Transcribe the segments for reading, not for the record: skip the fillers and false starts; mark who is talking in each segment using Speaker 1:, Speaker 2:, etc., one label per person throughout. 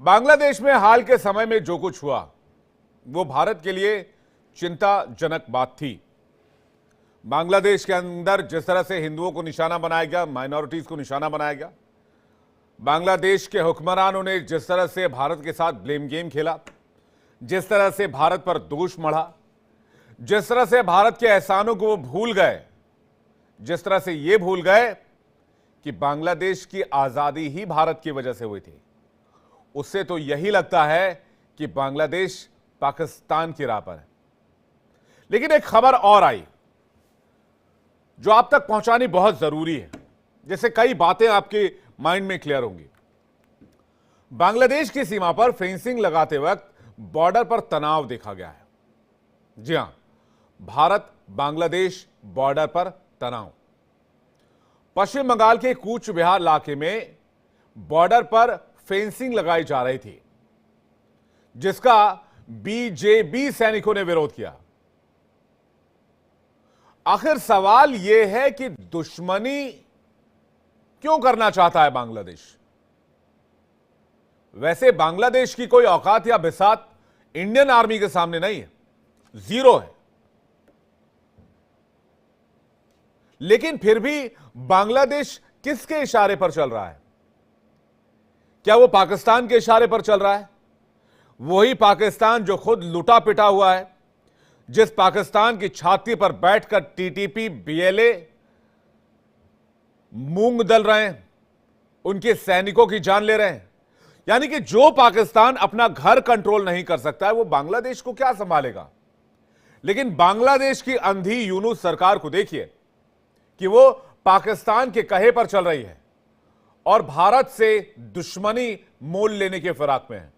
Speaker 1: बांग्लादेश में हाल के समय में जो कुछ हुआ वो भारत के लिए चिंताजनक बात थी। बांग्लादेश के अंदर जिस तरह से हिंदुओं को निशाना बनाया गया, माइनॉरिटीज को निशाना बनाया गया, बांग्लादेश के हुक्मरानों ने जिस तरह से भारत के साथ ब्लेम गेम खेला, जिस तरह से भारत पर दोष मढ़ा, जिस तरह से भारत के एहसानों को वो भूल गए, जिस तरह से ये भूल गए कि बांग्लादेश की आजादी ही भारत की वजह से हुई थी, उससे तो यही लगता है कि बांग्लादेश पाकिस्तान की राह पर है। लेकिन एक खबर और आई जो आप तक पहुंचानी बहुत जरूरी है, जिससे कई बातें आपके माइंड में क्लियर होंगी। बांग्लादेश की सीमा पर फेंसिंग लगाते वक्त बॉर्डर पर तनाव देखा गया है। जी हां, भारत बांग्लादेश बॉर्डर पर तनाव। पश्चिम बंगाल के कूच बिहार इलाके में बॉर्डर पर फेंसिंग लगाई जा रही थी, जिसका बीजेपी सैनिकों ने विरोध किया। आखिर सवाल यह है कि दुश्मनी क्यों करना चाहता है बांग्लादेश? वैसे बांग्लादेश की कोई औकात या बिसात इंडियन आर्मी के सामने नहीं है, जीरो है। लेकिन फिर भी बांग्लादेश किसके इशारे पर चल रहा है? क्या वो पाकिस्तान के इशारे पर चल रहा है? वही पाकिस्तान जो खुद लुटा पिटा हुआ है, जिस पाकिस्तान की छाती पर बैठकर टीटीपी बीएलए मूंग दल रहे हैं, उनके सैनिकों की जान ले रहे हैं। यानी कि जो पाकिस्तान अपना घर कंट्रोल नहीं कर सकता है, वो बांग्लादेश को क्या संभालेगा? लेकिन बांग्लादेश की अंधी यूनुस सरकार को देखिए कि वो पाकिस्तान के कहे पर चल रही है और भारत से दुश्मनी मोल लेने के फिराक में है।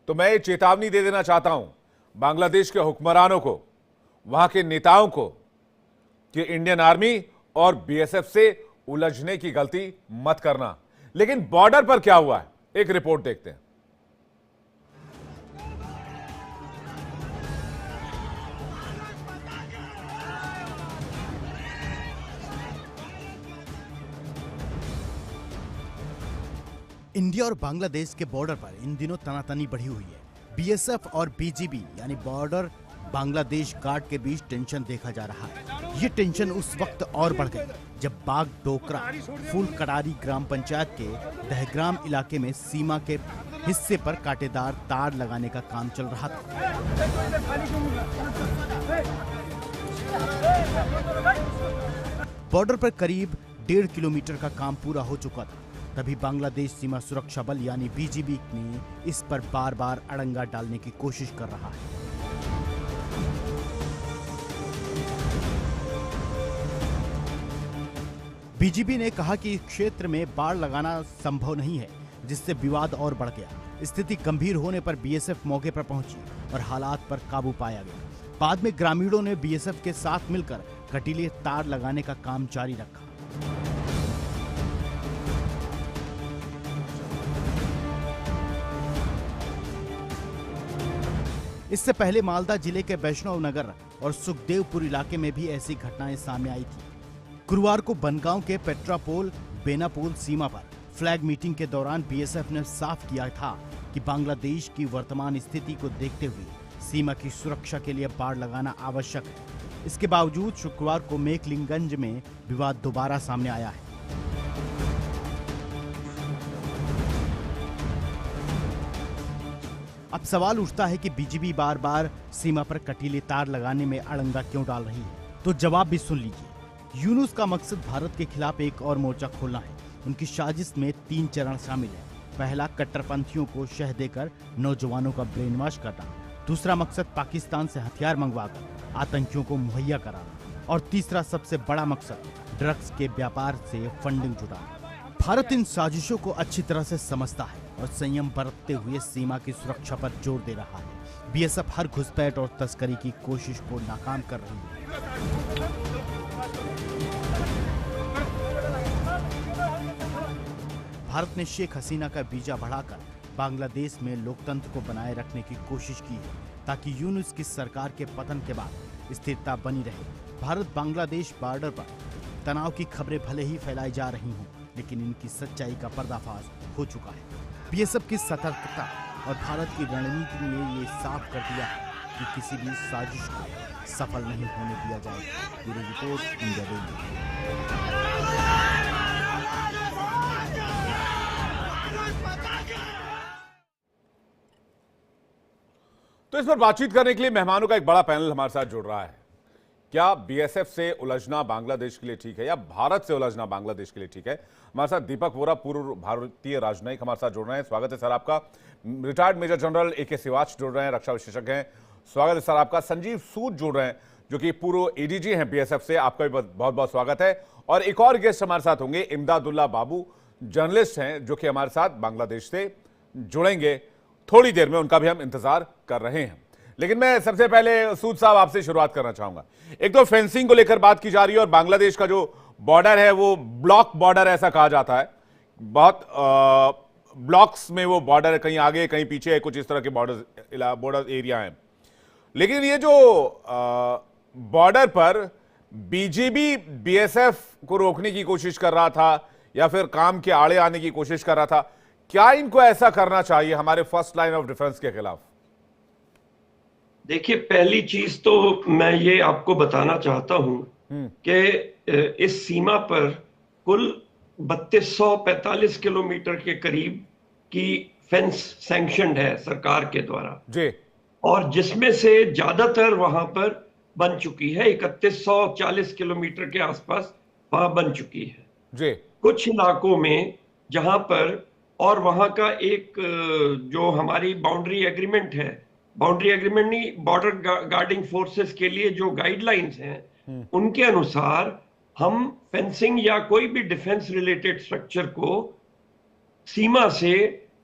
Speaker 1: तो मैं ये चेतावनी दे देना चाहता हूं बांग्लादेश के हुक्मरानों को, वहां के नेताओं को, कि इंडियन आर्मी और बीएसएफ से उलझने की गलती मत करना। लेकिन बॉर्डर पर क्या हुआ है, एक रिपोर्ट देखते हैं।
Speaker 2: इंडिया और बांग्लादेश के बॉर्डर पर इन दिनों तनातनी बढ़ी हुई है। बीएसएफ और बीजीबी यानी बॉर्डर बांग्लादेश गार्ड के बीच टेंशन देखा जा रहा है। ये टेंशन उस वक्त और बढ़ गई जब बाग डोकरा फूल कड़ारी ग्राम पंचायत के दहग्राम इलाके में सीमा के हिस्से पर कांटेदार तार लगाने का काम चल रहा था। बॉर्डर पर करीब 1.5 किलोमीटर का काम पूरा हो चुका था। तभी बांग्लादेश सीमा सुरक्षा बल यानी बीजीबी ने इस पर बार बार अड़ंगा डालने की कोशिश कर रहा है। बीजीबी ने कहा कि इस क्षेत्र में बाड़ लगाना संभव नहीं है, जिससे विवाद और बढ़ गया। स्थिति गंभीर होने पर बीएसएफ मौके पर पहुंची और हालात पर काबू पाया गया। बाद में ग्रामीणों ने बीएसएफ के साथ मिलकर कटीले तार लगाने का काम जारी रखा। इससे पहले मालदा जिले के वैष्णव नगर और सुखदेवपुर इलाके में भी ऐसी घटनाएं सामने आई थी। गुरुवार को बनगांव के पेट्रापोल बेनापोल सीमा पर फ्लैग मीटिंग के दौरान बीएसएफ ने साफ किया था कि बांग्लादेश की वर्तमान स्थिति को देखते हुए सीमा की सुरक्षा के लिए बाड़ लगाना आवश्यक है। इसके बावजूद शुक्रवार को मेकलिंगगंज में विवाद दोबारा सामने आया है। अब सवाल उठता है कि बीजीबी बार बार सीमा पर कटीले तार लगाने में अड़ंगा क्यों डाल रही है? तो जवाब भी सुन लीजिए। यूनुस का मकसद भारत के खिलाफ एक और मोर्चा खोलना है। उनकी साजिश में 3 चरण शामिल है। पहला, कट्टरपंथियों को शह देकर नौजवानों का ब्रेन वॉश करना। दूसरा मकसद, पाकिस्तान से हथियार मंगवाकर आतंकियों को मुहैया कराना। और तीसरा सबसे बड़ा मकसद, ड्रग्स के व्यापार से फंडिंग जुटाना। भारत इन साजिशों को अच्छी तरह से समझता है और संयम बरतते हुए सीमा की सुरक्षा पर जोर दे रहा है। बीएसएफ हर घुसपैठ और तस्करी की कोशिश को नाकाम कर रही है। भारत ने शेख हसीना का वीजा बढ़ाकर बांग्लादेश में लोकतंत्र को बनाए रखने की कोशिश की है, ताकि यूनुस की सरकार के पतन के बाद स्थिरता बनी रहे। भारत बांग्लादेश बॉर्डर पर तनाव की खबरें भले ही फैलाई जा रही हों, लेकिन इनकी सच्चाई का पर्दाफाश हो चुका है। बीएसएफ की सतर्कता और भारत की रणनीति ने ये साफ कर दिया कि किसी भी साजिश को सफल नहीं होने दिया जाएगा। Bureau report, India daily.
Speaker 1: तो इस पर बातचीत करने के लिए मेहमानों का एक बड़ा पैनल हमारे साथ जुड़ रहा है। क्या बीएसएफ से उलझना बांग्लादेश के लिए ठीक है या भारत से उलझना बांग्लादेश के लिए ठीक है? हमारे साथ दीपक वोरा, पूर्व भारतीय राजनयिक, हमारे साथ जुड़ रहे हैं। स्वागत है सर आपका। रिटायर्ड मेजर जनरल एके सिवाच जुड़ रहे हैं, रक्षा विशेषज्ञ हैं। स्वागत है सर आपका। संजीव सूद जुड़ रहे हैं, जो कि पूर्व एडीजी हैं बीएसएफ से। आपका भी बहुत बहुत स्वागत है। और एक और गेस्ट हमारे साथ होंगे, इमदादुल्ला बाबू, जर्नलिस्ट हैं, जो कि हमारे साथ बांग्लादेश से जुड़ेंगे थोड़ी देर में। उनका भी हम इंतजार कर रहे हैं। लेकिन मैं सबसे पहले सूद साहब आपसे शुरुआत करना चाहूंगा। एक तो फेंसिंग को लेकर बात की जा रही है और बांग्लादेश का जो बॉर्डर है वो ब्लॉक बॉर्डर ऐसा कहा जाता है। बहुत ब्लॉक्स में वो बॉर्डर है, कहीं आगे कहीं पीछे, कुछ इस तरह के बॉर्डर एरिया हैं। लेकिन ये जो बॉर्डर पर बीजीबी बीएसएफ को रोकने की कोशिश कर रहा था या फिर काम के आड़े आने की कोशिश कर रहा था, क्या इनको ऐसा करना चाहिए हमारे फर्स्ट लाइन ऑफ डिफेंस के खिलाफ?
Speaker 3: देखिए, पहली चीज तो मैं ये आपको बताना चाहता हूं कि इस सीमा पर कुल 3245 किलोमीटर के करीब की फेंस सैंक्शनड है सरकार के द्वारा
Speaker 1: जी,
Speaker 3: और जिसमें से ज्यादातर वहां पर बन चुकी है। 3140 किलोमीटर के आसपास वहां बन चुकी है
Speaker 1: जी।
Speaker 3: कुछ इलाकों में जहां पर, और वहां का एक जो हमारी बाउंड्री एग्रीमेंट नहीं, बॉर्डर गार्डिंग फोर्सेस के लिए जो गाइडलाइंस हैं, उनके अनुसार हम फेंसिंग या कोई भी डिफेंस रिलेटेड स्ट्रक्चर को सीमा से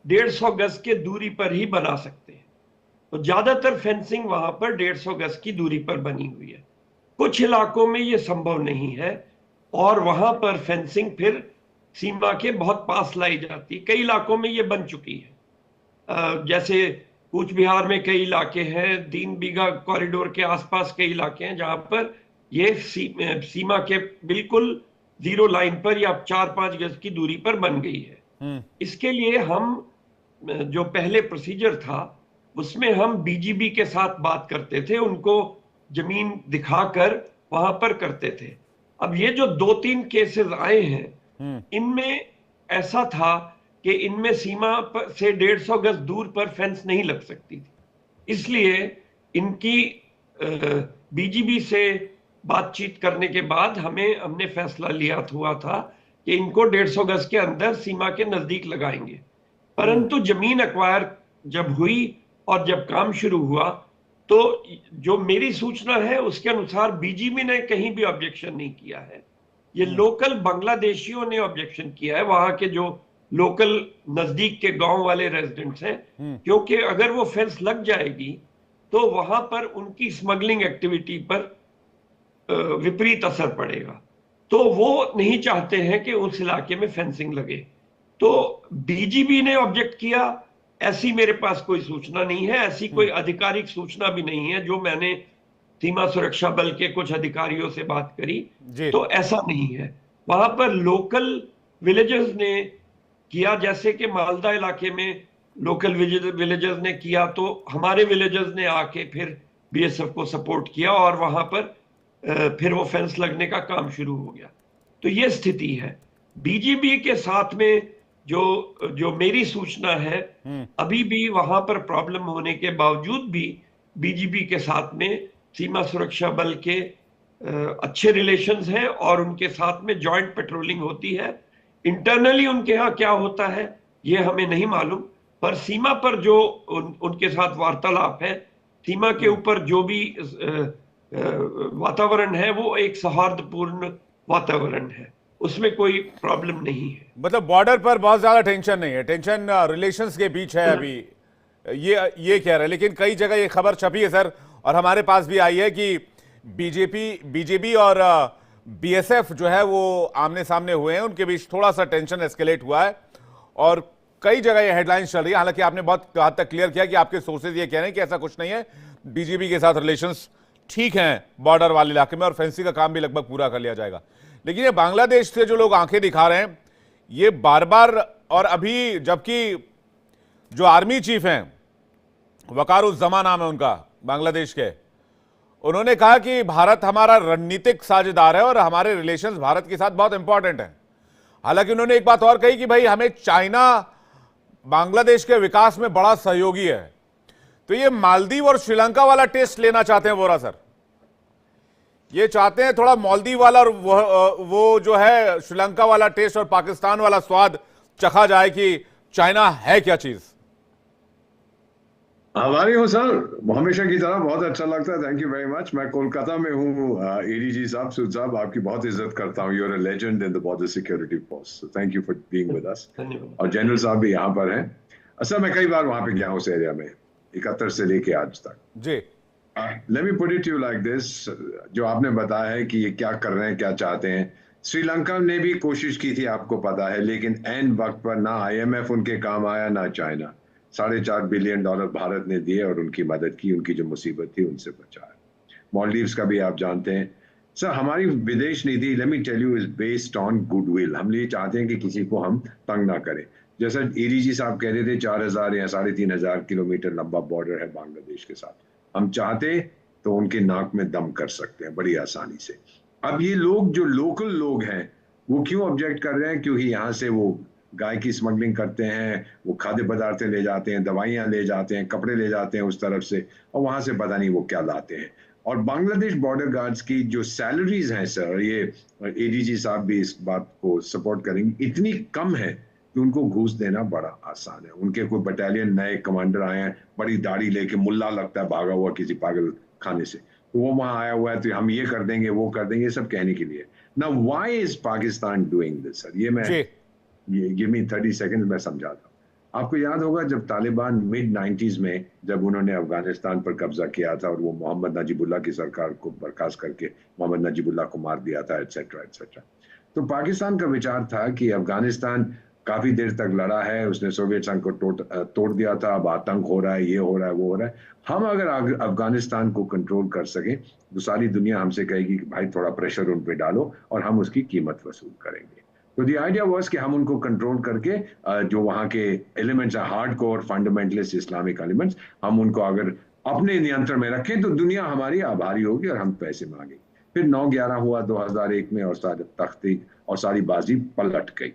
Speaker 3: 150 गज के दूरी पर ही बना सकते हैं। तो ज्यादातर फेंसिंग वहां पर 150 गज की दूरी पर बनी हुई है। कुछ इलाकों में यह संभव नहीं है और वहां पर फेंसिंग फिर सीमा के बहुत पास लाई जाती। कई इलाकों में ये बन चुकी है, जैसे कूच बिहार में कई इलाके हैं, 3 बीघा कॉरिडोर के आसपास कई इलाके हैं जहां पर ये सीमा के बिल्कुल जीरो लाइन पर या 4-5 गज की दूरी पर बन गई है। इसके लिए हम जो पहले प्रोसीजर था उसमें हम बीजीबी के साथ बात करते थे, उनको जमीन दिखाकर वहां पर करते थे। अब ये जो 2-3 केसेस आए हैं, इनमें ऐसा था कि इनमें सीमा पर से 150 गज दूर पर फेंस नहीं लग सकती थी, इसलिए इनकी बीजीबी से बातचीत करने के बाद हमने फैसला लिया हुआ था कि इनको 150 गज के अंदर सीमा के नजदीक लगाएंगे। परंतु जमीन एक्वायर जब हुई और जब काम शुरू हुआ तो जो मेरी सूचना है उसके अनुसार बीजीबी ने कहीं भी ऑब्जेक्शन नहीं किया है। ये लोकल बांग्लादेशियों ने ऑब्जेक्शन किया है, वहां के जो लोकल नजदीक के गांव वाले रेजिडेंट्स हैं, क्योंकि अगर वो फेंस लग जाएगी तो वहां पर उनकी स्मगलिंग एक्टिविटी पर विपरीत असर पड़ेगा। तो वो नहीं चाहते हैं कि उस इलाके में फेंसिंग लगे। तो बीजीबी ने ऑब्जेक्ट किया, ऐसी मेरे पास कोई सूचना नहीं है, ऐसी कोई आधिकारिक सूचना भी नहीं है। जो मैंने सीमा सुरक्षा बल के कुछ अधिकारियों से बात करी तो ऐसा नहीं है। वहां पर लोकल विलेजर्स ने किया, जैसे कि मालदा इलाके में लोकल विलेजर्स ने किया, तो हमारे विलेजर्स ने आके फिर बीएसएफ को सपोर्ट किया और वहां पर फिर वो फेंस लगने का काम शुरू हो गया। तो ये स्थिति है। बीजीबी के साथ में जो मेरी सूचना है, अभी भी वहां पर प्रॉब्लम होने के बावजूद भी बीजीबी के साथ में सीमा सुरक्षा बल के अच्छे रिलेशंस हैं और उनके साथ में जॉइंट पेट्रोलिंग होती है। इंटरनली उनके यहाँ क्या होता है ये हमें नहीं मालूम, पर सीमा पर जो उनके साथ वार्तालाप है, सीमा के ऊपर जो भी वातावरण है वो एक सौहार्दपूर्ण वातावरण है, उसमें कोई प्रॉब्लम नहीं है।
Speaker 1: मतलब बॉर्डर पर बहुत ज्यादा टेंशन नहीं है, टेंशन रिलेशंस के बीच है अभी, ये कह रहे हैं। लेकिन कई जगह ये खबर छपी है सर, और हमारे पास भी आई है कि बीजेपी और बीएसएफ जो है वो आमने सामने हुए हैं, उनके बीच थोड़ा सा टेंशन एस्केलेट हुआ है और कई जगह ये हेडलाइंस चल रही है। हालांकि आपने बहुत हद तक क्लियर किया कि आपके सोर्सेज ये कह रहे हैं कि ऐसा कुछ नहीं है, बीजेपी के साथ रिलेशंस ठीक हैं बॉर्डर वाले इलाके में और फेंसिंग का काम भी लगभग पूरा कर लिया जाएगा। लेकिन ये बांग्लादेश से जो लोग आंखें दिखा रहे हैं, ये बार बार, और अभी जबकि जो आर्मी चीफ हैं, वकारुज्जमा नाम है उनका, बांग्लादेश के, उन्होंने कहा कि भारत हमारा रणनीतिक साझेदार है और हमारे रिलेशंस भारत के साथ बहुत इंपॉर्टेंट हैं। हालांकि उन्होंने एक बात और कही कि भाई हमें चाइना बांग्लादेश के विकास में बड़ा सहयोगी है। तो ये मालदीव और श्रीलंका वाला टेस्ट लेना चाहते हैं वोरा सर, ये चाहते हैं थोड़ा मालदीव वाला और वो जो है श्रीलंका वाला टेस्ट और पाकिस्तान वाला स्वाद चखा जाए कि चाइना है क्या चीज।
Speaker 4: हमारी हो सर, हमेशा की तरह बहुत अच्छा लगता है। Thank you very much. मैं कोलकाता में हूँ। एडीजी साहब, सूद साहब, आपकी बहुत इज्जत करता हूँ। You are a legend in the border security force. Thank you for being with us. और जनरल साहब भी यहाँ पर हैं। सर मैं कई बार वहां पे गया हूँ उस एरिया में, 71 से लेके आज तक
Speaker 1: जी।
Speaker 4: Let me put it you like this, जो आपने बताया है कि ये क्या कर रहे हैं, क्या चाहते हैं। श्रीलंका ने भी कोशिश की थी, आपको पता है, लेकिन एन वक्त पर ना आईएमएफ उनके काम आया ना चाइना। $4.5 बिलियन भारत ने दिए और उनकी मदद की, उनकी जो मुसीबत थी उनसे बचाया। मालदीव्स का भी आप जानते हैं। सर हमारी विदेश नीति, let me tell you, is based on goodwill. हम ये चाहते हैं कि किसी को हम तंग ना करें। जैसा एडीजी साहब कह रहे थे, 4000 या 3500 किलोमीटर लंबा बॉर्डर है बांग्लादेश के साथ। हम चाहते तो उनके नाक में दम कर सकते हैं बड़ी आसानी से। अब ये लोग जो लोकल लोग हैं वो क्यों ऑब्जेक्ट कर रहे हैं? क्योंकि यहाँ से वो गाय की स्मगलिंग करते हैं, वो खाद्य पदार्थें ले जाते हैं, दवाइयां ले जाते हैं, कपड़े ले जाते हैं उस तरफ से, और वहां से पता नहीं वो क्या लाते हैं। और बांग्लादेश बॉर्डर गार्ड्स की जो सैलरीज हैं सर, ये एडीजी साहब भी इस बात को सपोर्ट करेंगे, इतनी कम है कि उनको घूस देना बड़ा आसान है। उनके कोई बटालियन नए कमांडर आए हैं, बड़ी दाढ़ी लेके, मुल्ला लगता है भागा हुआ किसी पागल खाने से, तो वो वहां आया हुआ है तो हम ये कर देंगे वो कर देंगे, सब कहने के लिए। ना why is Pakistan doing this sir? ये मैं गिव मी 30 सेकंड में समझाता हूँ। आपको याद होगा जब तालिबान मिड 90s में जब उन्होंने अफगानिस्तान पर कब्जा किया था और वो मोहम्मद नजीबुल्लाह की सरकार को बर्खास्त करके मोहम्मद नजीबुल्लाह को मार दिया था, एटसेट्रा एटसेट्रा, तो पाकिस्तान का विचार था कि अफगानिस्तान काफी देर तक लड़ा है, उसने सोवियत संघ को तोड़ दिया था, अब आतंक हो रहा है, ये हो रहा है, वो हो रहा है। हम अगर अफगानिस्तान को कंट्रोल कर सके तो सारी दुनिया हमसे कहेगी कि भाई थोड़ा प्रेशर उन पे डालो और हम उसकी कीमत वसूल करेंगे। तो द आइडिया वाज कि हम उनको कंट्रोल करके जो वहाँ के एलिमेंट्स हैं, hard core fundamentalist Islamic elements, हम उनको अगर अपने नियंत्रण में रखें तो दुनिया हमारी आभारी होगी और हम पैसे मांगेंगे। फिर 9/11 हुआ 2001 में और सारी तख्ती और सारी बाजी पलट गई।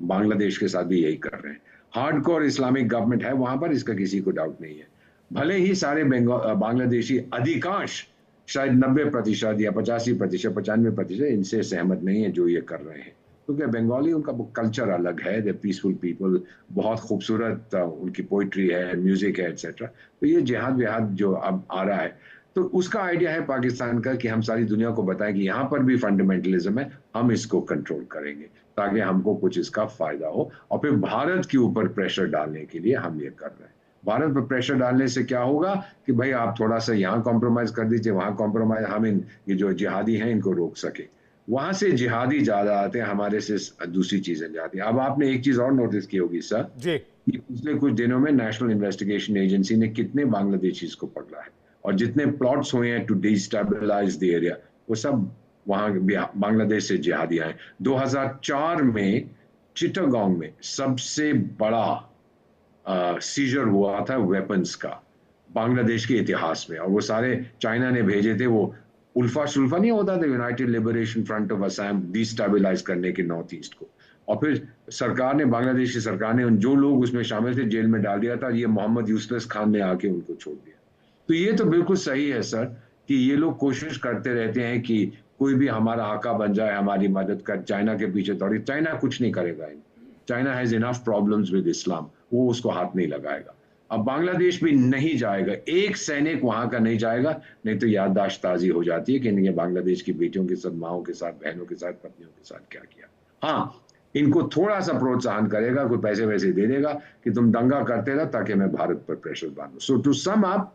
Speaker 4: बांग्लादेश के साथ भी यही कर रहे हैं। हार्डकोर इस्लामिक गवर्नमेंट है वहां पर, इसका किसी को डाउट नहीं है। भले ही सारे बांग्लादेशी, अधिकांश शायद 90% या 85%, 95% इनसे सहमत नहीं है जो ये कर रहे हैं, क्योंकि बंगाली उनका कल्चर अलग है, दे पीसफुल पीपल, बहुत खूबसूरत उनकी पोइट्री है, म्यूजिक है, एटसेट्रा। तो ये जिहाद विहाद जो अब आ रहा है, तो उसका आइडिया है पाकिस्तान का कि हम सारी दुनिया को बताएं कि यहाँ पर भी फंडामेंटलिज्म है, हम इसको कंट्रोल करेंगे ताकि हमको कुछ इसका फायदा हो। और फिर भारत के ऊपर प्रेशर डालने के लिए हम ये कर रहे हैं। भारत पर प्रेशर डालने से क्या होगा कि भाई आप थोड़ा सा यहाँ कॉम्प्रोमाइज कर दीजिए, वहां कॉम्प्रोमाइज, हम ये जो जिहादी हैं इनको रोक सके। वहां से जिहादी ज्यादा आते हैं, हमारे से दूसरी चीजें जाती हैं। अब आपने एक चीज और नोटिस की होगी सर जी, कि पिछले कुछ दिनों में नेशनल इन्वेस्टिगेशन एजेंसी ने कितने बांग्लादेशीज को पकड़ा है और जितने प्लॉट्स हुए हैं टू डिस्टेबलाइज द एरिया, वो सब वहां बांग्लादेश से जिहादी आए। 2004 में चिटागोंग में सबसे बड़ा सीजर हुआ था वेपन्स का बांग्लादेश के इतिहास में, और वो सारे चाइना ने भेजे थे। वो उल्फा शुल्फा नहीं होता था, United liberation front of Assam, destabilise करने के नॉर्थ ईस्ट को, और फिर सरकार ने, बांग्लादेश की सरकार ने जो लोग उसमें शामिल थे जेल में डाल दिया था। ये मोहम्मद यूसुफ खान ने आके उनको छोड़ दिया। तो ये तो बिल्कुल सही है सर कि ये लोग कोशिश करते रहते हैं कि कोई भी हमारा आका बन जाए, हमारी मदद कर, चाइना के पीछे दौड़ी। चाइना कुछ नहीं करेगा, China has enough problems with इस्लाम, वो उसको हाथ नहीं लगाएगा। अब बांग्लादेश भी नहीं जाएगा, एक सैनिक वहां का नहीं जाएगा, नहीं तो याददाश्त ताजी हो जाती है कि इन्हें बांग्लादेश की बेटियों के साथ, माओं के साथ, बहनों के साथ, पत्नियों के साथ क्या किया। हाँ, इनको थोड़ा सा प्रोत्साहन करेगा, कोई पैसे वैसे दे देगा कि तुम दंगा करते रहो ताकि मैं भारत पर प्रेशर डालूं। सो टू सम अप,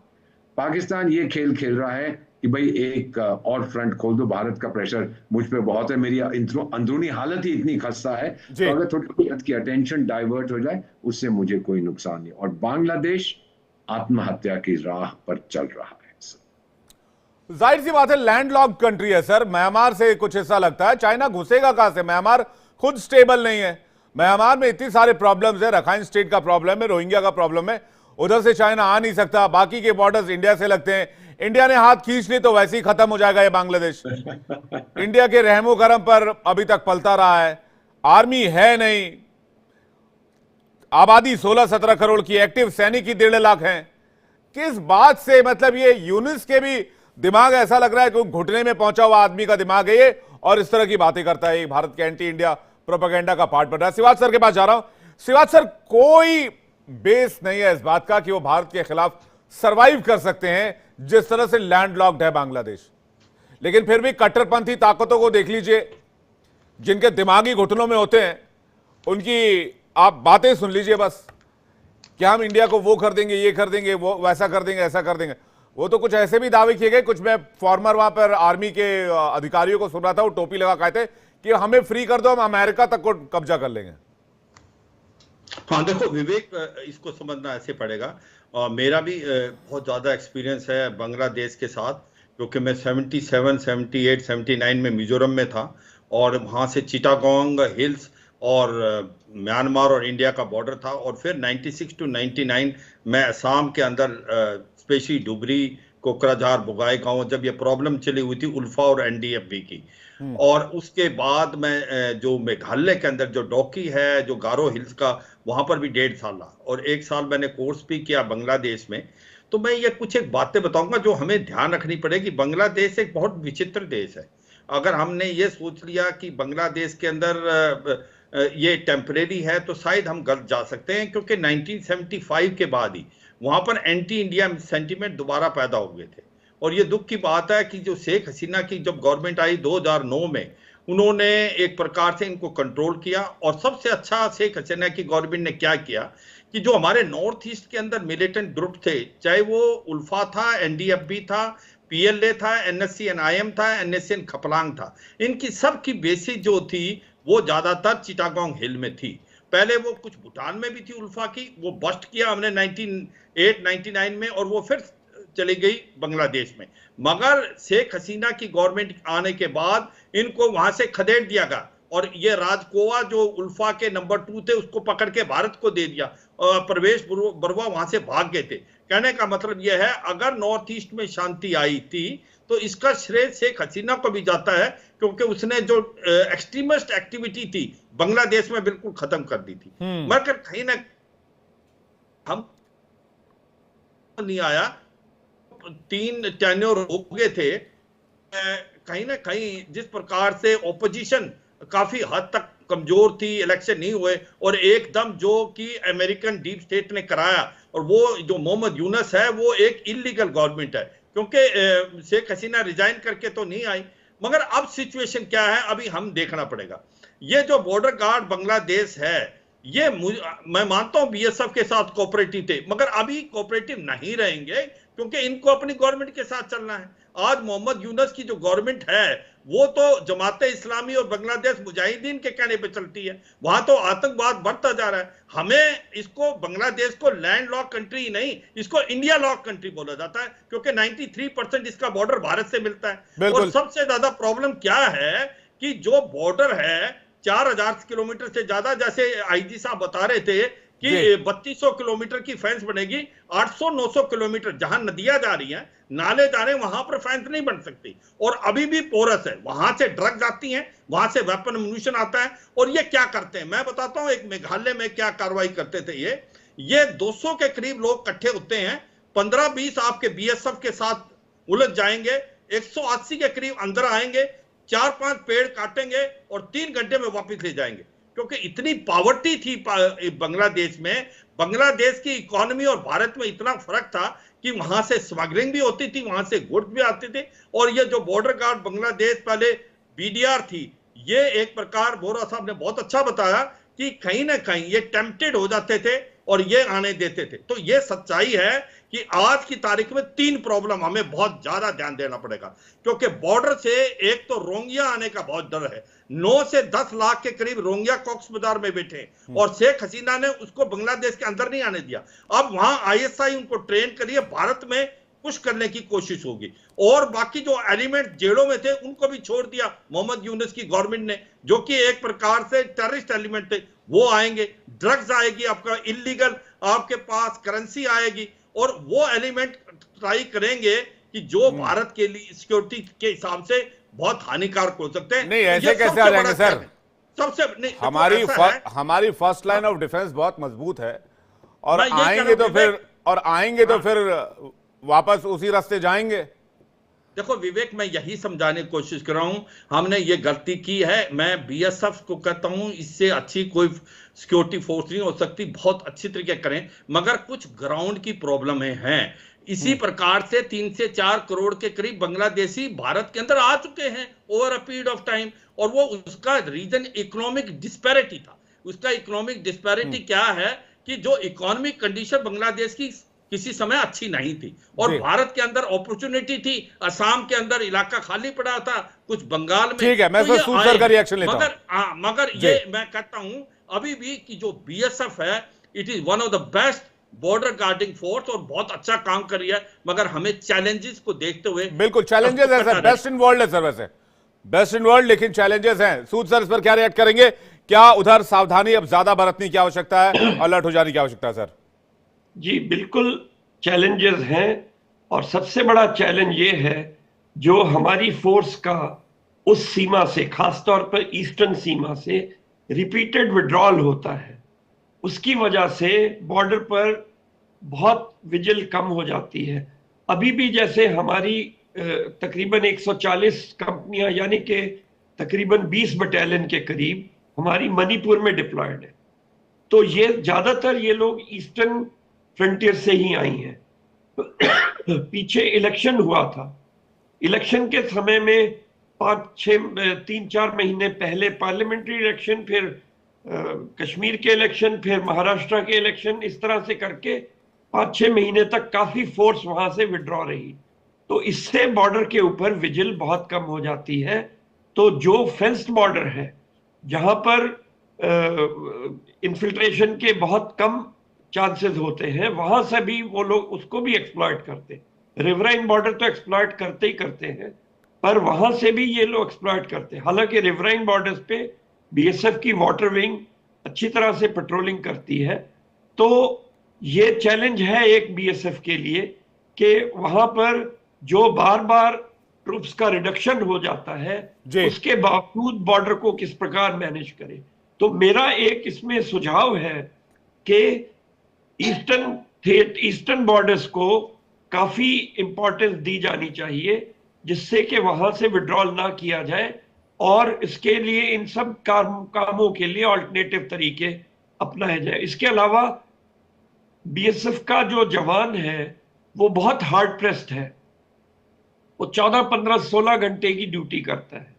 Speaker 4: पाकिस्तान ये खेल खेल रहा है कि भाई एक और फ्रंट खोल दो, भारत का प्रेशर मुझ पे बहुत है, मेरी अंदरूनी हालत ही इतनी खस्ता है, तो अगर थोड़ी भारत की अटेंशन डाइवर्ट हो जाए उससे मुझे कोई नुकसान नहीं। और बांग्लादेश आत्महत्या की राह पर चल रहा है।
Speaker 1: जाहिर सी बात है, लैंडलॉक्ड कंट्री है सर, म्यांमार से कुछ हिस्सा लगता है, चाइना घुसेगा कहां से? म्यांमार खुद स्टेबल नहीं है, म्यांमार में इतनी सारे प्रॉब्लम्स है, रखाइन स्टेट का प्रॉब्लम है, रोहिंग्या का प्रॉब्लम है, उधर से चाइना आ नहीं सकता, बाकी के बॉर्डर्स इंडिया से लगते हैं, इंडिया ने हाथ खींच ली तो वैसे ही खत्म हो जाएगा ये बांग्लादेश। इंडिया के रहमो करम पर अभी तक पलता रहा है, आर्मी है नहीं, आबादी 16-17 करोड़ की, एक्टिव सैनिक ही 1.5 लाख हैं। किस बात से, मतलब ये यूनिस के भी दिमाग ऐसा लग रहा है कि घुटने में पहुंचा हुआ आदमी का दिमाग है ये, और इस तरह की बातें करता है, भारत के एंटी इंडिया प्रोपेगेंडा का पार्ट बन रहा है। सिवाज सर के पास जा रहा हूं। सिवाज सर, कोई बेस नहीं है इस बात का कि वो भारत के खिलाफ सरवाइव कर सकते हैं जिस तरह से लैंडलॉक्ड है बांग्लादेश, लेकिन फिर भी कट्टरपंथी ताकतों को देख लीजिए, जिनके दिमागी घुटनों में होते हैं, उनकी आप बातें सुन लीजिए बस, कि हम इंडिया को वो कर देंगे, ये कर देंगे, वो वैसा कर देंगे, ऐसा कर देंगे। वो तो कुछ ऐसे भी दावे किए गए, कुछ मैं फॉर्मर वहां पर आर्मी के अधिकारियों को सुन रहा था, वो टोपी लगा कहते कि हमें फ्री कर दो, हम अमेरिका तक को कब्जा कर लेंगे।
Speaker 5: हाँ देखो विवेक, इसको समझना ऐसे पड़ेगा। मेरा भी बहुत ज्यादा एक्सपीरियंस है बांग्लादेश के साथ, क्योंकि मैं 77, 78, 79 में मिजोरम में था, और वहां से चिटागोंग हिल्स और म्यांमार और इंडिया का बॉर्डर था, और फिर 96 to 99 मैं असम के अंदर स्पेशली डुबरी, कोकराझार, बुगाई गांव, जब ये प्रॉब्लम चली हुई थी उल्फा और एनडीएफबी की, और उसके बाद मैं जो मेघालय के अंदर जो डोकी है, जो गारो हिल्स का, वहां पर भी 1.5 साल रहा, और 1 साल मैंने कोर्स भी किया बांग्लादेश में। तो मैं ये कुछ एक बातें बताऊंगा जो हमें ध्यान रखनी पड़ेगी। बांग्लादेश एक बहुत विचित्र देश है। अगर हमने ये सोच लिया कि बांग्लादेश के अंदर ये टेम्परेरी है तो शायद हम गलत जा सकते हैं, क्योंकि 1975 के बाद ही वहां पर एंटी इंडिया सेंटीमेंट दोबारा पैदा हो गए थे। और ये दुख की बात है कि जो शेख हसीना की जब गवर्नमेंट आई 2009 में, उन्होंने एक प्रकार से इनको कंट्रोल किया। और सबसे अच्छा शेख हसीना की गवर्नमेंट ने क्या किया कि जो हमारे नॉर्थ ईस्ट के अंदर मिलिटेंट ग्रुप थे, चाहे वो उल्फा था, एनडीएफबी था, पीएलए था, एनएससी-एनआईएम था, एनएससी खपलांग था, इनकी सबकी बेसिस जो थी वो ज्यादातर चिटागोंग हिल में थी। पहले वो कुछ भूटान में भी थी उल्फा की, वो बस्ट किया हमने 98-99 में, और वो फिर चली गई बांग्लादेश में। मगर शेख हसीना की गवर्नमेंट आने के बाद इनको वहां से खदेड़ दिया गया, और ये राजकोवा जो उल्फा के नंबर 2 थे उसको पकड़ के भारत को दे दिया, और प्रवेश बरुआ वहां से भाग गए थे। कहने का मतलब यह है, अगर नॉर्थ ईस्ट में शांति आई थी तो इसका श्रेय शेख हसीना को भी जाता है, क्योंकि उसने जो एक्सट्रीमिस्ट एक्टिविटी थी बांग्लादेश में बिल्कुल खत्म कर दी थी। मगर कहीं ना हम नहीं आया, 3 टेन्योर हो गए थे। कहीं ना कहीं जिस प्रकार से ओपोजिशन काफी हद तक कमजोर थी, इलेक्शन नहीं हुए, और एकदम जो कि अमेरिकन डीप स्टेट ने कराया, और वो जो मोहम्मद यूनस है वो एक इलीगल गवर्नमेंट है, क्योंकि शेख हसीना रिजाइन करके तो नहीं आई। मगर अब सिचुएशन क्या है, अभी हम देखना पड़ेगा। ये जो बॉर्डर गार्ड बांग्लादेश है, ये मैं मानता हूं बीएसएफ के साथ कोऑपरेटिव थे, मगर अभी कोऑपरेटिव नहीं रहेंगे, क्योंकि इनको अपनी गवर्नमेंट के साथ चलना है। आज मोहम्मद यूनस की जो गवर्नमेंट है वो तो जमाते इस्लामी और बांग्लादेश मुजाहिदीन के कहने पे चलती है, वहां तो आतंकवाद बढ़ता जा रहा है। हमें इसको, बांग्लादेश को लैंड लॉक कंट्री नहीं, इसको इंडिया लॉक कंट्री बोला जाता है, क्योंकि 93% इसका बॉर्डर भारत से मिलता है। और सबसे ज्यादा प्रॉब्लम क्या है कि जो बॉर्डर है 4000 किलोमीटर से ज्यादा, जैसे आईजी साहब बता रहे थे कि 3200 किलोमीटर की फेंस बनेगी, 800-900 किलोमीटर जहां नदियां जा रही हैं, नाले जा रहे हैं, वहां पर फेंस नहीं बन सकती, और अभी भी पोरस है। वहां से ड्रग्स आती हैं, वहां से वेपन एम्यूनिशन आता है। और ये क्या करते हैं मैं बताता हूं, एक मेघालय में क्या कार्रवाई करते थे। ये 200 के करीब लोग इकट्ठे होते हैं, 15-20 आपके बीएसएफ के साथ उलझ जाएंगे, 180 के करीब अंदर आएंगे, 4-5 पेड़ काटेंगे और 3 घंटे में वापस ले जाएंगे, क्योंकि इतनी पावर्टी थी बांग्लादेश में। बांग्लादेश की इकोनॉमी और भारत में इतना फर्क था कि वहां से स्मगलिंग भी होती थी, वहां से गुड्स भी आते थे। और ये जो बॉर्डर गार्ड बांग्लादेश पहले बीडीआर थी, ये एक प्रकार बोरा साहब ने बहुत अच्छा बताया कि कहीं ना कहीं ये टेम्प्टेड हो जाते थे और ये आने देते थे। तो ये सच्चाई है कि आज की तारीख में 3 प्रॉब्लम हमें बहुत ज्यादा ध्यान देना पड़ेगा, क्योंकि बॉर्डर से एक तो रोहिंग्या आने का बहुत डर है। 9 से 10 लाख के करीब रोहिंग्या कॉक्स बाजार में बैठे, और शेख हसीना ने उसको बांग्लादेश के अंदर नहीं आने दिया। अब वहां आईएसआई उनको ट्रेन करिए, भारत में पुश करने की कोशिश होगी। और बाकी जो एलिमेंट जेलों में थे उनको भी छोड़ दिया मोहम्मद यूनुस की गवर्नमेंट ने, जो कि एक प्रकार से टेररिस्ट एलिमेंट थे, वो आएंगे, ड्रग्स आएगी, आपका इलीगल आपके पास करेंसी आएगी, और वो एलिमेंट ट्राई करेंगे कि जो भारत के लिए सिक्योरिटी के हिसाब से बहुत हानिकारक हो सकते हैं।
Speaker 1: नहीं, ऐसे कैसे आ जाएंगे सर?
Speaker 5: सबसे नहीं,
Speaker 1: हमारी फर्स्ट लाइन ऑफ डिफेंस बहुत मजबूत है, और
Speaker 5: मैं ये
Speaker 1: आएंगे तो फिर वापस उसी रास्ते जाएंगे।
Speaker 5: देखो विवेक, मैं यही समझाने की कोशिश कर रहा हूं, हमने ये गलती की है। मैं बीएसएफ को कहता हूं इससे अच्छी कोई सिक्योरिटी फोर्स नहीं हो सकती, बहुत अच्छी तरीके करें, मगर कुछ ग्राउंड की प्रॉब्लम हैं। इसी प्रकार से 3 से 4 करोड़ के करीब बांग्लादेशी भारत के अंदर आ चुके हैं over a period of time, और वो उसका रीजन इकोनॉमिक डिस्पैरिटी था। उसका इकोनॉमिक डिस्पैरिटी क्या है कि जो इकोनॉमिक कंडीशन बांग्लादेश की किसी समय अच्छी नहीं थी, और भारत के अंदर अपॉर्चुनिटी थी। असम के अंदर इलाका खाली पड़ा था, कुछ बंगाल में।
Speaker 1: ठीक है, मैं
Speaker 5: तो
Speaker 1: सूद सर का रिएक्शन लेता हूं।
Speaker 5: मगर ये मैं कहता हूं अभी भी कि जो बीएसएफ है, it is one of the best border guarding force, और बहुत अच्छा काम कर रही है, मगर हमें चैलेंजेस को देखते हुए।
Speaker 1: बिल्कुल चैलेंजेस है सर, बेस्ट इन वर्ल्ड है सर, वैसे बेस्ट इन वर्ल्ड, लेकिन चैलेंजेस हैं। सूद सर इस पर क्या रिएक्ट करेंगे? क्या उधर सावधानी अब ज्यादा बरतने की आवश्यकता है, अलर्ट हो जाने की आवश्यकता है सर?
Speaker 3: जी बिल्कुल चैलेंजेस हैं, और सबसे बड़ा चैलेंज ये है जो हमारी फोर्स का उस सीमा से, खासतौर पर ईस्टर्न सीमा से रिपीटेड विड्रॉल होता है, उसकी वजह से बॉर्डर पर बहुत विजिल कम हो जाती है। अभी भी जैसे हमारी तकरीबन 140 कंपनियां, यानी कि तकरीबन 20 बटालियन के करीब हमारी मणिपुर में डिप्लॉयड है। तो ये ज्यादातर ये लोग ईस्टर्न फ्रंटियर से ही आई हैं। पीछे इलेक्शन हुआ था, इलेक्शन के समय में 3-4 महीने पहले पार्लियामेंट्री इलेक्शन, फिर कश्मीर के इलेक्शन, फिर महाराष्ट्र के इलेक्शन, इस तरह से करके 5-6 महीने तक काफी फोर्स वहां से विड्रॉ रही। तो इससे बॉर्डर के ऊपर विजिल बहुत कम हो जाती है। तो जो फेंस्ड बॉर्डर है, जहां पर इन्फिल्ट्रेशन के बहुत कम चांसेस होते हैं, वहां से भी वो लोग उसको भी एक्सप्लॉइट करते हैं। रिवराइन बॉर्डर तो एक्सप्लॉइट करते ही करते हैं, पर वहां से भी ये लोग एक्सप्लॉइट करते हैं। हालांकि रिवराइन बॉर्डर्स पे बीएसएफ की वाटर विंग अच्छी तरह से पेट्रोलिंग करती है। तो ये चैलेंज है एक बीएसएफ के लिए कि वहां पर जो बार बार ट्रूप्स का रिडक्शन हो जाता है, उसके बावजूद बॉर्डर को किस प्रकार मैनेज करें। तो मेरा एक इसमें सुझाव है कि ईस्टर्न बॉर्डर्स को काफी इंपॉर्टेंस दी जानी चाहिए, जिससे कि वहां से विड्रॉल ना किया जाए, और इसके लिए इन सब कामों के लिए ऑल्टरनेटिव तरीके अपनाए जाए। इसके अलावा बीएसएफ का जो जवान है वो बहुत हार्ड प्रेस्ड है, वो 14, 15, 16 घंटे की ड्यूटी करता है,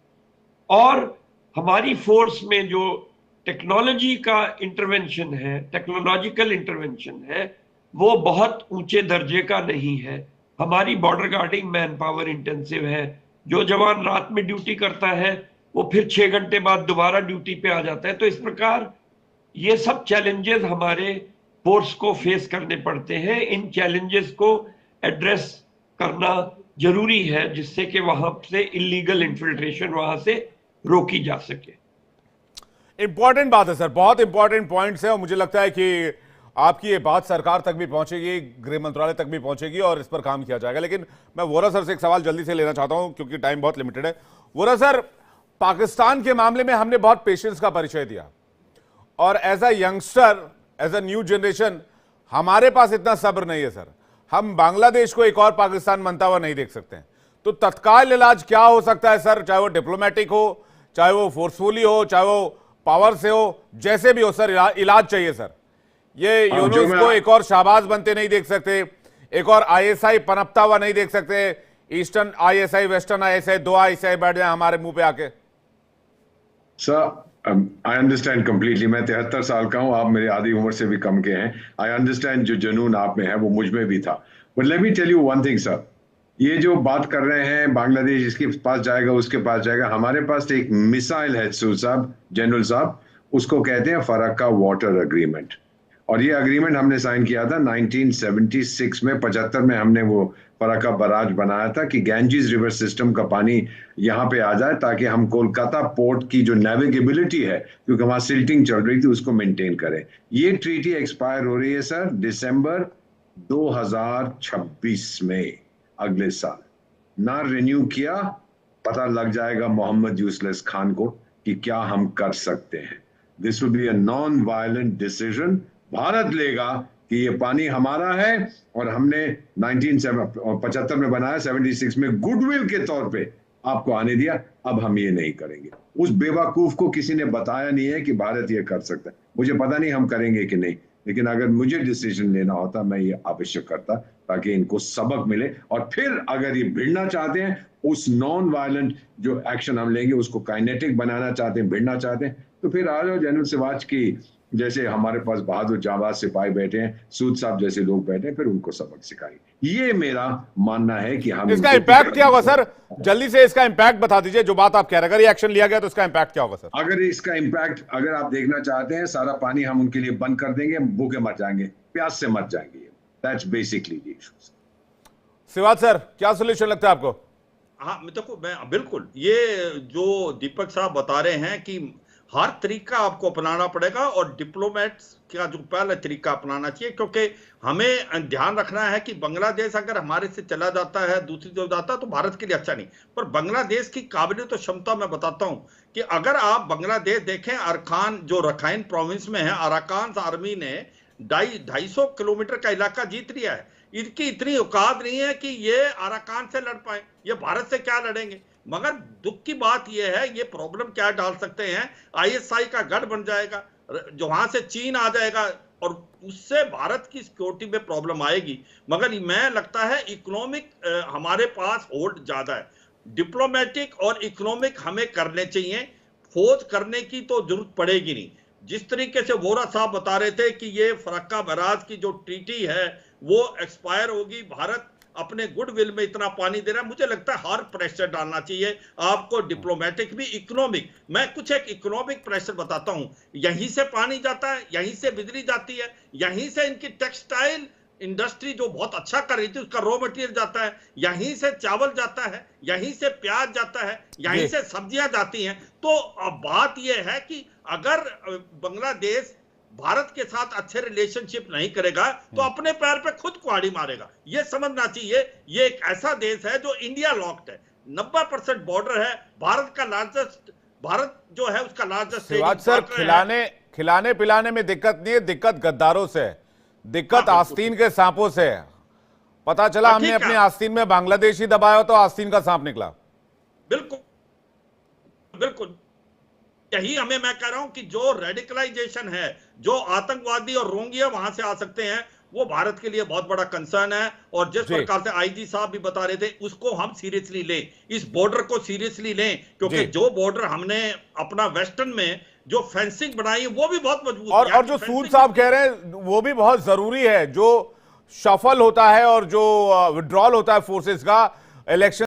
Speaker 3: और हमारी फोर्स में जो टेक्नोलॉजी का इंटरवेंशन है, टेक्नोलॉजिकल इंटरवेंशन है, वो बहुत ऊंचे दर्जे का नहीं है। हमारी border guarding manpower intensive है। जो जवान रात में ड्यूटी करता है वो फिर 6 घंटे बाद दोबारा ड्यूटी पे आ जाता है। तो इस प्रकार ये सब चैलेंजेस हमारे फोर्स को फेस करने पड़ते हैं। इन चैलेंजेस को एड्रेस करना जरूरी है, जिससे कि वहां से इलीगल इन्फिल्ट्रेशन वहां से रोकी जा सके।
Speaker 1: इंपॉर्टेंट बात है सर, बहुत इंपॉर्टेंट पॉइंट्स है, और मुझे लगता है कि आपकी ये बात सरकार तक भी पहुंचेगी, गृह मंत्रालय तक भी पहुंचेगी, और इस पर काम किया जाएगा। लेकिन मैं वोरा सर से एक सवाल जल्दी से लेना चाहता हूं, क्योंकि टाइम बहुत लिमिटेड है। वोरा सर, पाकिस्तान के मामले में हमने बहुत पेशेंस का परिचय दिया, और as a youngster, as a new generation, हमारे पास इतना सब्र नहीं है सर। हम बांग्लादेश को एक और पाकिस्तान बनता हुआ नहीं देख सकते हैं। तो तत्काल इलाज क्या हो सकता है सर? चाहे वो डिप्लोमेटिक हो, चाहे वो फोर्सफुली हो, चाहे वो पावर से हो, जैसे भी हो सर, इलाज चाहिए सर। ये यूनुस को एक और शाहबाज बनते नहीं देख सकते, एक और आईएसआई पनपता हुआ नहीं देख सकते। Eastern ISI, western ISI, 2 ISI बैठ जाए हमारे मुंह पे आके।
Speaker 4: Sir I understand completely. मैं 73 साल का हूं, आप मेरी आधी उम्र से भी कम के हैं। आई अंडरस्टैंड जो जुनून आप में है वो मुझ में भी था। But let me tell you one thing sir, ये जो बात कर रहे हैं बांग्लादेश इसके पास जाएगा, उसके पास जाएगा, हमारे पास एक मिसाइल है सूद साहब, जनरल साहब, उसको कहते हैं फरक्का वाटर एग्रीमेंट। और ये अग्रीमेंट हमने साइन किया था 1976 में, 75 में हमने वो फरक्का बराज बनाया था कि गैंजेस रिवर सिस्टम का पानी यहाँ पे आ जाए ताकि हम कोलकाता पोर्ट की जो नेविगेबिलिटी है, क्योंकि वहां सिल्टिंग चल रही थी, उसको मेंटेन करें। ये ट्रीटी एक्सपायर हो रही है सर दिसंबर 2026 में, अगले साल। ना रिन्यू किया, पता लग जाएगा मोहम्मद यूसुफ खान को कि क्या हम कर सकते हैं। This will be a non violent decision. Bharat लेगा कि ये पानी हमारा है और हमने 1975 में बनाया, 76 में गुडविल के तौर पे आपको आने दिया, अब हम ये नहीं करेंगे। उस बेवकूफ को किसी ने बताया नहीं है कि भारत ये कर सकता है। मुझे पता नहीं हम करेंगे कि नहीं, लेकिन अगर मुझे डिसीजन लेना होता मैं ये आवश्यक करता ताकि इनको सबक मिले। और फिर अगर ये भिड़ना चाहते हैं, उस नॉन वायलेंट जो एक्शन हम लेंगे उसको काइनेटिक बनाना चाहते हैं, भिड़ना चाहते हैं, तो फिर आ जाओ जनरल सिवाच की जैसे हमारे पास बहादुर जाबाज सिपाही बैठे हैं, सूद साहब जैसे लोग बैठे हैं, फिर उनको सबक सिखाएंगे। ये मेरा मानना है कि हम
Speaker 1: इसका इम्पैक्ट क्या होगा सर? जल्दी से इसका इम्पैक्ट बता दीजिए, जो बात आप कह रहे हैं, अगर ये एक्शन लिया गया तो इसका इम्पैक्ट क्या होगा सर?
Speaker 4: अगर इसका इम्पैक्ट अगर आप देखना चाहते हैं, सारा पानी हम उनके लिए बंद कर देंगे, भूखे मर जाएंगे, प्यास से मर जाएंगे। That's basically the issue.
Speaker 1: Siwach sir, क्या सोल्यूशन लगता है आपको?
Speaker 5: हाँ, देखो, मैं बिल्कुल ये जो दीपक साहब बता रहे हैं कि हर तरीका आपको अपनाना पड़ेगा और डिप्लोमेट्स का जो पहला तरीका अपनाना चाहिए, क्योंकि हमें ध्यान रखना है कि बांग्लादेश अगर हमारे से चला जाता है, दूसरी तरफ जाता है, तो भारत के लिए अच्छा नहीं। पर बांग्लादेश की काबिलियत और क्षमता मैं बताता हूं कि अगर आप बांग्लादेश देखें, अरकान जो रखाइन प्रोविंस में है, अराकान आर्मी ने 250 किलोमीटर का इलाका जीत लिया है। इनकी इतनी औकात नहीं है कि ये अराकान से लड़ पाए, ये भारत से क्या लड़ेंगे। मगर दुख की बात यह है, ये प्रॉब्लम क्या डाल सकते हैं, आईएसआई का गढ़ बन जाएगा, जो वहां से चीन आ जाएगा और उससे भारत की सिक्योरिटी में प्रॉब्लम आएगी। मगर मैं लगता है इकोनॉमिक हमारे पास होल्ड ज्यादा है, डिप्लोमेटिक और इकोनॉमिक हमें करने चाहिए, फौज करने की तो जरूरत पड़ेगी नहीं। जिस तरीके से वोरा साहब बता रहे थे कि ये फरक्का बराज की जो ट्रीटी है वो एक्सपायर होगी, भारत अपने गुडविल में इतना पानी दे रहा है, मुझे लगता है हर प्रेशर डालना चाहिए आपको, डिप्लोमेटिक भी, इकोनॉमिक। मैं कुछ एक इकोनॉमिक प्रेशर बताता हूं, यहीं से पानी जाता है, यहीं से बिजली जाती है, यहीं से इनकी टेक्सटाइल इंडस्ट्री जो बहुत अच्छा कर रही थी उसका रॉ मटेरियल जाता है, यहीं से चावल जाता है, यहीं से प्याज जाता है, यहीं से सब्जियां जाती हैं। तो अब बात यह है कि अगर बांग्लादेश भारत के साथ अच्छे रिलेशनशिप नहीं करेगा तो अपने पैर पे खुद कुहाड़ी मारेगा। ये समझना चाहिए, ये एक ऐसा देश है जो इंडिया लॉक्ड है, 90% बॉर्डर है, भारत का लार्जेस्ट, भारत जो है उसका लार्जेस्ट।
Speaker 1: शिवाज सर, खिलाने पिलाने में दिक्कत नहीं है, दिक्कत गद्दारों से है, दिक्कत आस्तीन के सांपों से है। पता चला हमने अपने आस्तीन में बांग्लादेशी दबाया तो आस्तीन का सांप निकला।
Speaker 5: बिल्कुल बिल्कुल, यही हमें, मैं कह रहा हूं कि जो रेडिकलाइजेशन है, जो आतंकवादी और रोंगिया वहां से आ सकते हैं, वो भारत के लिए बहुत बड़ा कंसर्न है। और जिस प्रकार से आईजी साहब भी बता रहे थे, उसको हम सीरियसली लें, इस बॉर्डर को सीरियसली लें, क्योंकि जो बॉर्डर हमने अपना वेस्टर्न में जो फेंसिंग बनाई है वो भी बहुत मजबूत है।
Speaker 1: और जो सूद साहब कह रहे हैं वो भी बहुत जरूरी है, जो शफल होता है और जो विड्रॉल होता है फोर्सेस का इलेक्शन